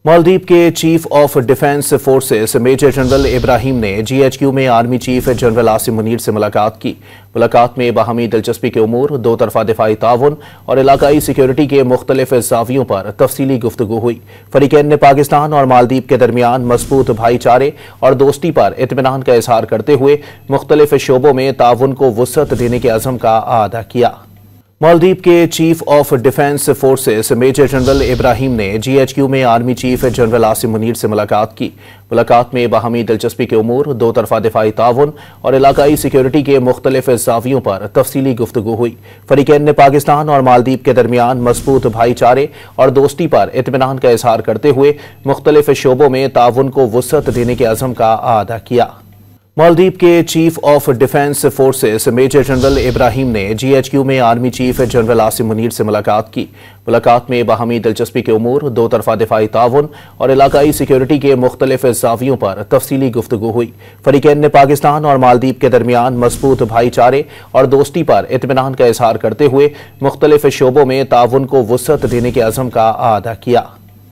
मालदीव के chief of defence forces major general Ibrahim ने GHQ में army chief general Asim Munir से मुलाकात की। मुलाकात में बाहमी दिलचस्पी के उमूर, दो तरफा दिफाई ताउन और इलाकाई सिक्योरिटी के मुख्तलिफ ज़ावियों पर तफसीली गुफ्तगू हुई। फरीकैन ने पाकिस्तान और मालदीव के दरमियान मजबूत भाईचारे और दोस्ती पर इत्मीनान का इजहार करते हुए मुख्तलिफ शोबों में ताउन को वुसअत देने के अज़म का आदा किया। मालदीव के chief of defence forces major general Ibrahim ने GHQ में army chief general Asim Munir से मुलाकात की। मुलाकात में बाहमी दिलचस्पी के उमूर, दो तरफा दिफाई ताउन और इलाकाई सिक्योरिटी के मुख्तलिफ ज़ावियों पर तफसीली गुफ्तगू हुई। फरीकैन ने पाकिस्तान और मालदीव के दरमियान मजबूत भाईचारे और दोस्ती पर इत्मीनान का इजहार करते हुए मुख्तलिफ शोबों में ताउन को वुसअत देने के अज़म का आदा किया। मालदीव के chief of defence forces major general Ibrahim ने GHQ में army chief general Asim Munir से मुलाकात की। मुलाकात में बाहमी दिलचस्पी के उमूर, दो तरफा दिफाई ताउन और इलाकाई सिक्योरिटी के मुख्तलिफ ज़ावियों पर तफसीली गुफ्तगू हुई। फरीकैन ने पाकिस्तान और मालदीव के दरमियान मजबूत भाईचारे और दोस्ती पर इत्मीनान का इजहार करते हुए मुख्तलिफ शोबों में ताउन को वुसअत देने के अज़म का आदा किया।